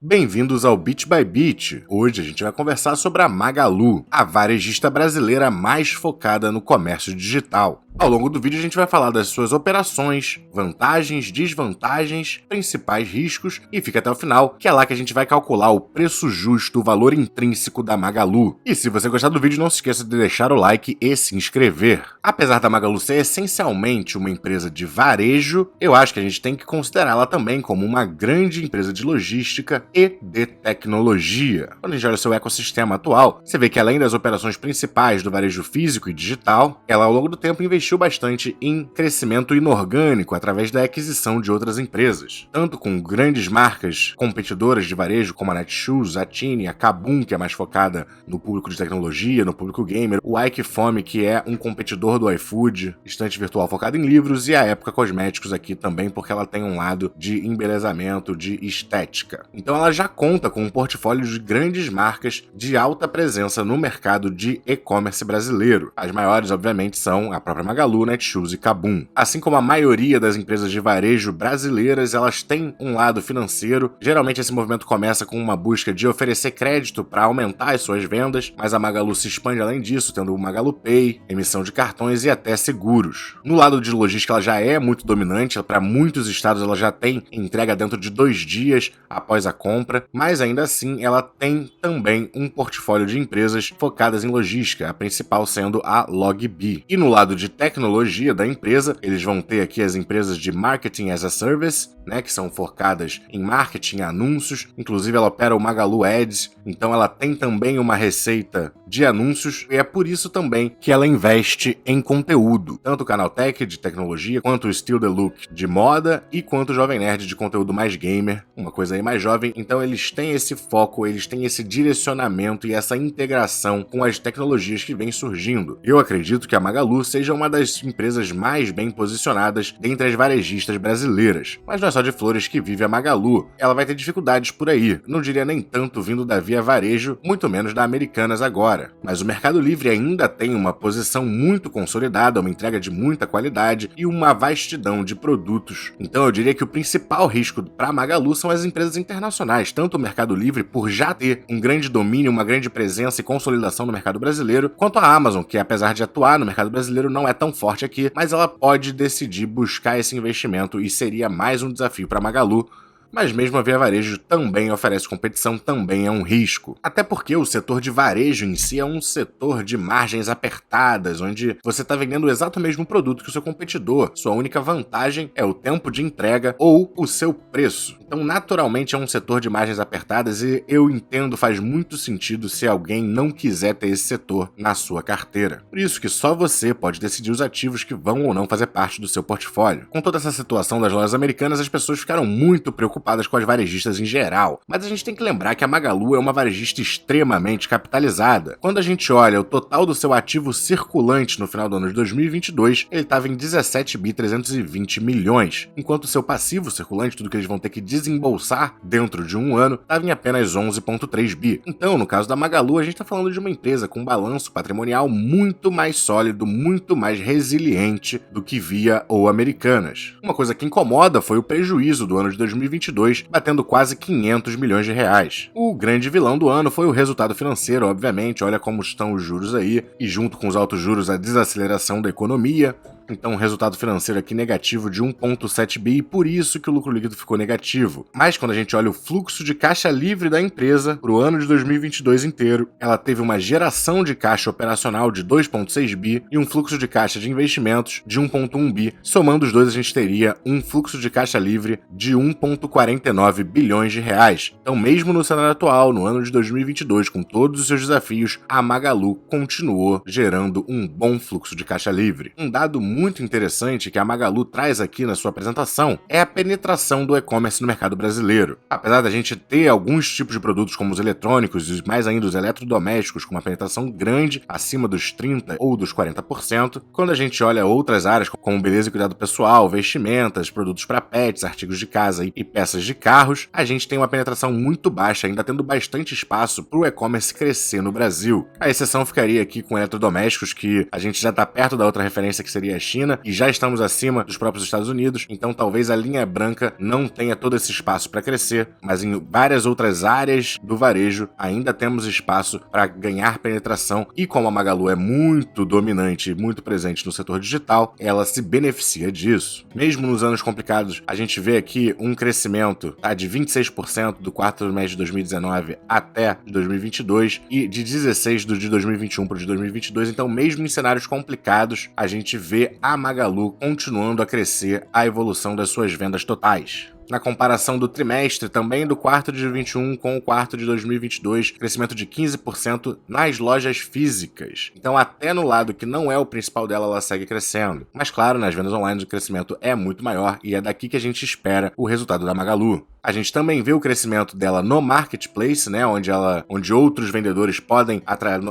Bem-vindos ao Bit by Bit. Hoje a gente vai conversar sobre a Magalu, a varejista brasileira mais focada no comércio digital. Ao longo do vídeo a gente vai falar das suas operações, vantagens, desvantagens, principais riscos e fica até o final, que é lá que a gente vai calcular o preço justo, o valor intrínseco da Magalu. E se você gostar do vídeo, não se esqueça de deixar o like e se inscrever. Apesar da Magalu ser essencialmente uma empresa de varejo, eu acho que a gente tem que considerá-la também como uma grande empresa de logística e de tecnologia. Quando a gente olha o seu ecossistema atual, você vê que além das operações principais do varejo físico e digital, ela ao longo do tempo investiu bastante em crescimento inorgânico através da aquisição de outras empresas, tanto com grandes marcas competidoras de varejo como a Netshoes, a Tiny, a Kabum, que é mais focada no público de tecnologia, no público gamer, o Aikifome, que é um competidor do iFood, estante virtual focado em livros, e a Época Cosméticos aqui também, porque ela tem um lado de embelezamento, de estética. Então ela já conta com um portfólio de grandes marcas de alta presença no mercado de e-commerce brasileiro. As maiores, obviamente, são a própria Magalu, Netshoes e Kabum. Assim como a maioria das empresas de varejo brasileiras, elas têm um lado financeiro. Geralmente esse movimento começa com uma busca de oferecer crédito para aumentar as suas vendas, mas a Magalu se expande além disso, tendo o Magalu Pay, emissão de cartões e até seguros. No lado de logística, ela já é muito dominante. Para muitos estados ela já tem entrega dentro de 2 dias após a compra, mas ainda assim ela tem também um portfólio de empresas focadas em logística, a principal sendo a Logbi. E no lado de tecnologia da empresa, eles vão ter aqui as empresas de Marketing as a Service, que são focadas em marketing, anúncios. Inclusive ela opera o Magalu Ads, então ela tem também uma receita de anúncios, e é por isso também que ela investe em conteúdo, tanto o Canaltech de tecnologia, quanto o Still the Look de moda, e quanto o Jovem Nerd de conteúdo mais gamer, uma coisa aí mais jovem. Então eles têm esse foco, eles têm esse direcionamento e essa integração com as tecnologias que vêm surgindo. Eu acredito que a Magalu seja uma das empresas mais bem posicionadas dentre as varejistas brasileiras. Mas não é só de flores que vive a Magalu, ela vai ter dificuldades por aí, não diria nem tanto vindo da Via Varejo, muito menos da Americanas agora. Mas o Mercado Livre ainda tem uma posição muito consolidada, uma entrega de muita qualidade e uma vastidão de produtos. Então eu diria que o principal risco para a Magalu são as empresas internacionais, tanto o Mercado Livre, por já ter um grande domínio, uma grande presença e consolidação no mercado brasileiro, quanto a Amazon, que apesar de atuar no mercado brasileiro não é tão forte aqui, mas ela pode decidir buscar esse investimento e seria mais um desafio para a Magalu. Mas mesmo a Via Varejo também oferece competição, também é um risco. Até porque o setor de varejo em si é um setor de margens apertadas, onde você está vendendo o exato mesmo produto que o seu competidor. Sua única vantagem é o tempo de entrega ou o seu preço. Então, naturalmente, é um setor de margens apertadas e eu entendo, faz muito sentido se alguém não quiser ter esse setor na sua carteira. Por isso que só você pode decidir os ativos que vão ou não fazer parte do seu portfólio. Com toda essa situação das lojas americanas, as pessoas ficaram muito preocupadas com as varejistas em geral, mas a gente tem que lembrar que a Magalu é uma varejista extremamente capitalizada. Quando a gente olha o total do seu ativo circulante no final do ano de 2022, ele estava em 17.320 milhões, enquanto o seu passivo circulante, tudo que eles vão ter que desembolsar dentro de um ano, estava em apenas 11.3 bi. Então, no caso da Magalu, a gente está falando de uma empresa com um balanço patrimonial muito mais sólido, muito mais resiliente do que Via ou Americanas. Uma coisa que incomoda foi o prejuízo do ano de 2022, batendo quase 500 milhões de reais. O grande vilão do ano foi o resultado financeiro, obviamente, olha como estão os juros aí, e junto com os altos juros, a desaceleração da economia. Então, um resultado financeiro aqui negativo de 1,7 bi, e por isso que o lucro líquido ficou negativo. Mas quando a gente olha o fluxo de caixa livre da empresa para o ano de 2022 inteiro, ela teve uma geração de caixa operacional de 2,6 bi e um fluxo de caixa de investimentos de 1,1 bi. Somando os dois, a gente teria um fluxo de caixa livre de 1,49 bilhões de reais. Então, mesmo no cenário atual, no ano de 2022, com todos os seus desafios, a Magalu continuou gerando um bom fluxo de caixa livre. Um dado muito interessante que a Magalu traz aqui na sua apresentação é a penetração do e-commerce no mercado brasileiro. Apesar da gente ter alguns tipos de produtos como os eletrônicos e mais ainda os eletrodomésticos com uma penetração grande, acima dos 30% ou dos 40%, quando a gente olha outras áreas como beleza e cuidado pessoal, vestimentas, produtos para pets, artigos de casa e peças de carros, a gente tem uma penetração muito baixa, ainda tendo bastante espaço para o e-commerce crescer no Brasil. A exceção ficaria aqui com eletrodomésticos, que a gente já está perto da outra referência que seria a China e já estamos acima dos próprios Estados Unidos, então talvez a linha branca não tenha todo esse espaço para crescer, mas em várias outras áreas do varejo ainda temos espaço para ganhar penetração e como a Magalu é muito dominante e muito presente no setor digital, ela se beneficia disso. Mesmo nos anos complicados, a gente vê aqui um crescimento de 26% do quarto trimestre de 2019 até 2022 e de 16% do de 2021 para o de 2022, então mesmo em cenários complicados, a gente vê a Magalu continuando a crescer a evolução das suas vendas totais. Na comparação do trimestre, também do quarto de 2021 com o quarto de 2022, crescimento de 15% nas lojas físicas. Então, até no lado que não é o principal dela, ela segue crescendo. Mas, claro, nas vendas online o crescimento é muito maior e é daqui que a gente espera o resultado da Magalu. A gente também vê o crescimento dela no marketplace, né, onde outros vendedores podem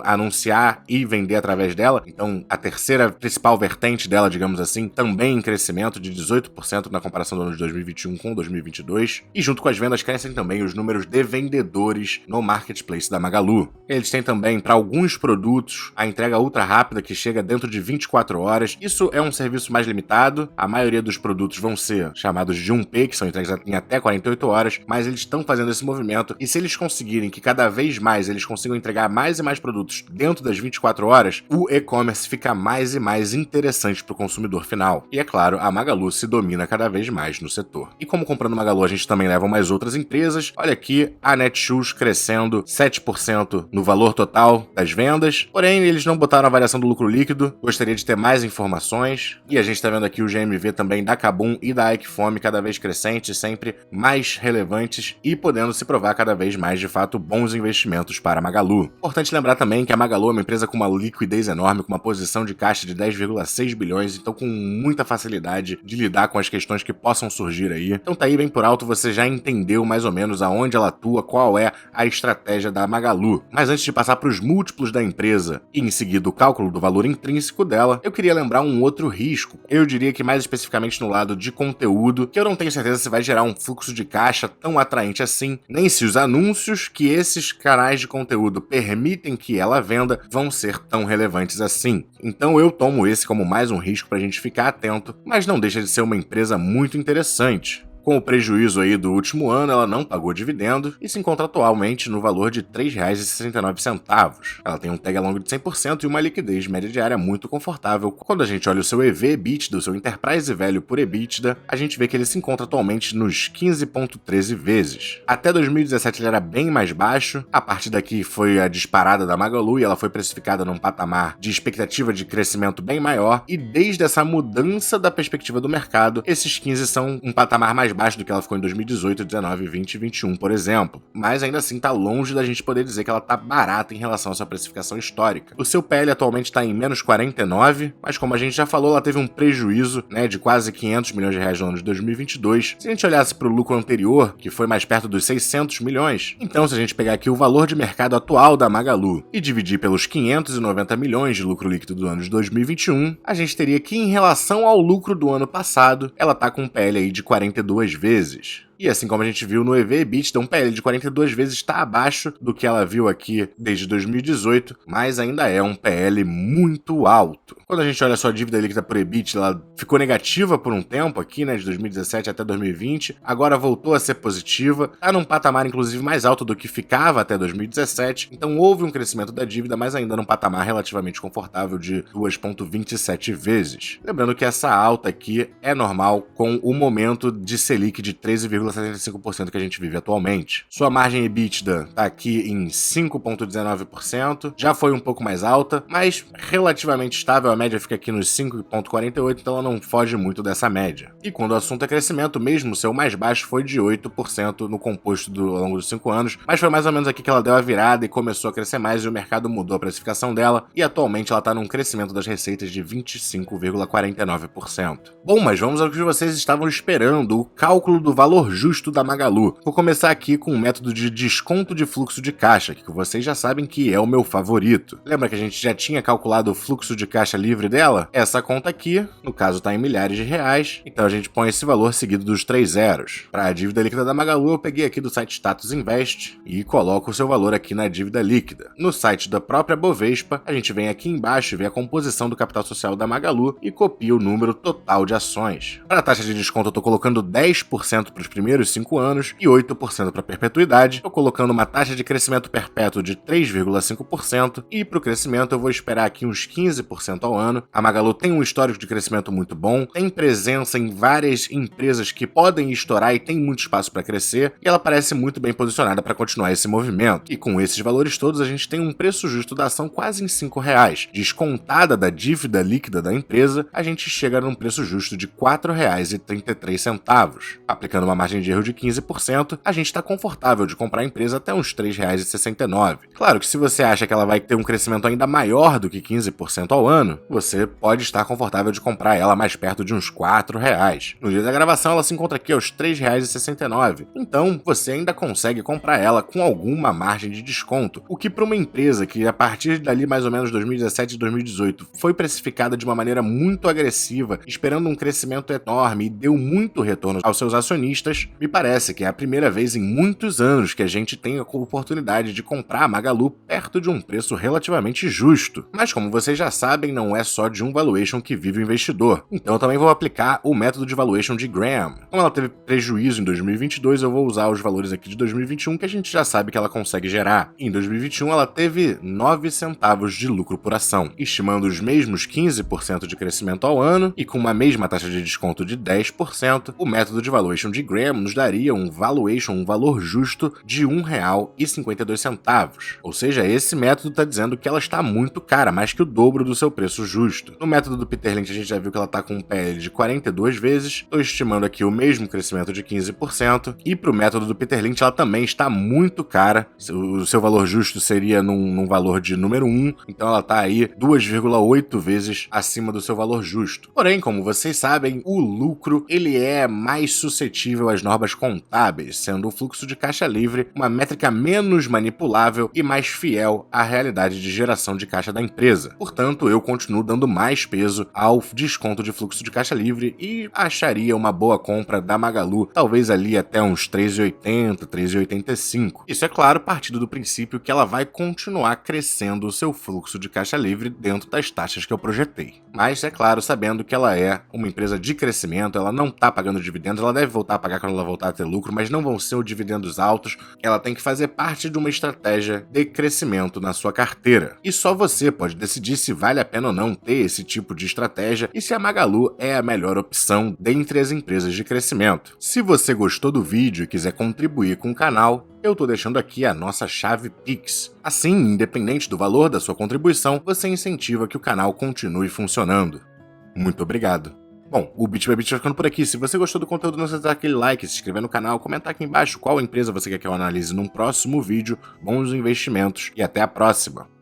anunciar e vender através dela. Então, a terceira principal vertente dela, digamos assim, também em crescimento de 18% na comparação do ano de 2021 com 2022. E junto com as vendas crescem também os números de vendedores no marketplace da Magalu. Eles têm também, para alguns produtos, a entrega ultra rápida que chega dentro de 24 horas. Isso é um serviço mais limitado. A maioria dos produtos vão ser chamados de 1P, que são entregues em até 48 horas, mas eles estão fazendo esse movimento e se eles conseguirem que cada vez mais eles consigam entregar mais e mais produtos dentro das 24 horas, o e-commerce fica mais e mais interessante para o consumidor final. E é claro, a Magalu se domina cada vez mais no setor. E como comprando Magalu a gente também leva mais outras empresas, olha aqui a Netshoes crescendo 7% no valor total das vendas, porém eles não botaram a variação do lucro líquido, gostaria de ter mais informações, e a gente está vendo aqui o GMV também da Kabum e da Aikfome cada vez crescente, sempre mais relevantes e podendo se provar cada vez mais de fato bons investimentos para a Magalu. Importante lembrar também que a Magalu é uma empresa com uma liquidez enorme, com uma posição de caixa de 10,6 bilhões, então com muita facilidade de lidar com as questões que possam surgir aí. Então tá aí bem por alto, você já entendeu mais ou menos aonde ela atua, qual é a estratégia da Magalu. Mas antes de passar para os múltiplos da empresa e em seguida o cálculo do valor intrínseco dela, eu queria lembrar um outro risco. Eu diria que mais especificamente no lado de conteúdo, que eu não tenho certeza se vai gerar um fluxo de caixa tão atraente assim, nem se os anúncios que esses canais de conteúdo permitem que ela venda vão ser tão relevantes assim. Então eu tomo esse como mais um risco pra gente ficar atento, mas não deixa de ser uma empresa muito interessante. Com o prejuízo aí do último ano, ela não pagou dividendo e se encontra atualmente no valor de R$ 3,69. Ela tem um tag longo de 100% e uma liquidez média diária muito confortável. Quando a gente olha o seu EV/EBITDA, o seu Enterprise Value por EBITDA, a gente vê que ele se encontra atualmente nos 15,13 vezes. Até 2017 ele era bem mais baixo, a partir daqui foi a disparada da Magalu e ela foi precificada num patamar de expectativa de crescimento bem maior e desde essa mudança da perspectiva do mercado, esses 15 são um patamar mais baixo do que ela ficou em 2018, 19, 20 e 21, por exemplo. Mas ainda assim tá longe da gente poder dizer que ela tá barata em relação à sua precificação histórica. O seu PL atualmente está em menos 49, mas como a gente já falou, ela teve um prejuízo, né, de quase 500 milhões de reais no ano de 2022. Se a gente olhasse para o lucro anterior, que foi mais perto dos 600 milhões, então se a gente pegar aqui o valor de mercado atual da Magalu e dividir pelos 590 milhões de lucro líquido do ano de 2021, a gente teria que, em relação ao lucro do ano passado, ela tá com um PL aí de 42 vezes. E assim como a gente viu no EV/EBITDA, um PL de 42 vezes está abaixo do que ela viu aqui desde 2018, mas ainda é um PL muito alto. Quando a gente olha só a dívida líquida por EBITDA, ela ficou negativa por um tempo aqui, né, de 2017 até 2020, agora voltou a ser positiva, está num patamar inclusive mais alto do que ficava até 2017, então houve um crescimento da dívida, mas ainda num patamar relativamente confortável de 2,27 vezes. Lembrando que essa alta aqui é normal com o momento de Selic de 13,75% que a gente vive atualmente. Sua margem EBITDA está aqui em 5,19%, já foi um pouco mais alta, mas relativamente estável, a média fica aqui nos 5,48%, então ela não foge muito dessa média. E quando o assunto é crescimento, mesmo o seu mais baixo foi de 8% no composto ao longo dos 5 anos, mas foi mais ou menos aqui que ela deu a virada e começou a crescer mais e o mercado mudou a precificação dela, e atualmente ela está num crescimento das receitas de 25,49%. Bom, mas vamos ao que vocês estavam esperando, o cálculo do valor justo da Magalu. Vou começar aqui com o método de desconto de fluxo de caixa, que vocês já sabem que é o meu favorito. Lembra que a gente já tinha calculado o fluxo de caixa livre dela? Essa conta aqui, no caso, está em milhares de reais, então a gente põe esse valor seguido dos 3 zeros. Para a dívida líquida da Magalu, eu peguei aqui do site Status Invest e coloco o seu valor aqui na dívida líquida. No site da própria Bovespa, a gente vem aqui embaixo e vê a composição do capital social da Magalu e copia o número total de ações. Para a taxa de desconto, eu estou colocando 10% para os primeiros 5 anos e 8% para a perpetuidade. Estou colocando uma taxa de crescimento perpétuo de 3,5% e para o crescimento eu vou esperar aqui uns 15% ao ano. A Magalu tem um histórico de crescimento muito bom, tem presença em várias empresas que podem estourar e tem muito espaço para crescer, e ela parece muito bem posicionada para continuar esse movimento. E com esses valores todos, a gente tem um preço justo da ação quase em R$5. Descontada da dívida líquida da empresa, a gente chega num preço justo de R$4,33. Aplicando uma margem de erro de 15%, a gente está confortável de comprar a empresa até uns R$3,69. Claro que se você acha que ela vai ter um crescimento ainda maior do que 15% ao ano, você pode estar confortável de comprar ela mais perto de uns R$4. No dia da gravação, ela se encontra aqui aos R$3,69. Então, você ainda consegue comprar ela com alguma margem de desconto, o que para uma empresa que a partir dali mais ou menos 2017 e 2018 foi precificada de uma maneira muito agressiva, esperando um crescimento enorme e deu muito retorno aos seus acionistas, me parece que é a primeira vez em muitos anos que a gente tem a oportunidade de comprar a Magalu perto de um preço relativamente justo. Mas como vocês já sabem, não é só de um valuation que vive o investidor. Então eu também vou aplicar o método de valuation de Graham. Como ela teve prejuízo em 2022, eu vou usar os valores aqui de 2021 que a gente já sabe que ela consegue gerar. Em 2021 ela teve 9 centavos de lucro por ação, estimando os mesmos 15% de crescimento ao ano e com uma mesma taxa de desconto de 10%, o método de valuation de Graham nos daria um valor justo de R$1,52. Ou seja, esse método está dizendo que ela está muito cara, mais que o dobro do seu preço justo. No método do Peter Lynch a gente já viu que ela está com um PL de 42 vezes, estou estimando aqui o mesmo crescimento de 15%, e para o método do Peter Lynch ela também está muito cara, o seu valor justo seria num valor de número 1, então ela está aí 2,8 vezes acima do seu valor justo. Porém, como vocês sabem, o lucro ele é mais suscetível às normas contábeis, sendo o fluxo de caixa livre uma métrica menos manipulável e mais fiel à realidade de geração de caixa da empresa. Portanto, eu continuo dando mais peso ao desconto de fluxo de caixa livre e acharia uma boa compra da Magalu, talvez ali até uns R$3,80, R$3,85. Isso é claro, partindo do princípio que ela vai continuar crescendo o seu fluxo de caixa livre dentro das taxas que eu projetei. Mas é claro, sabendo que ela é uma empresa de crescimento, ela não está pagando dividendos, ela deve voltar a pagar quando ela voltar a ter lucro, mas não vão ser dividendos altos, ela tem que fazer parte de uma estratégia de crescimento na sua carteira. E só você pode decidir se vale a pena ou não ter esse tipo de estratégia e se a Magalu é a melhor opção dentre as empresas de crescimento. Se você gostou do vídeo e quiser contribuir com o canal, eu tô deixando aqui a nossa chave Pix. Assim, independente do valor da sua contribuição, você incentiva que o canal continue funcionando. Muito obrigado. Bom, o Bit by Bit vai ficando por aqui. Se você gostou do conteúdo, não se esqueça de dar aquele like, se inscrever no canal, comentar aqui embaixo qual empresa você quer que eu analise num próximo vídeo. Bons investimentos e até a próxima!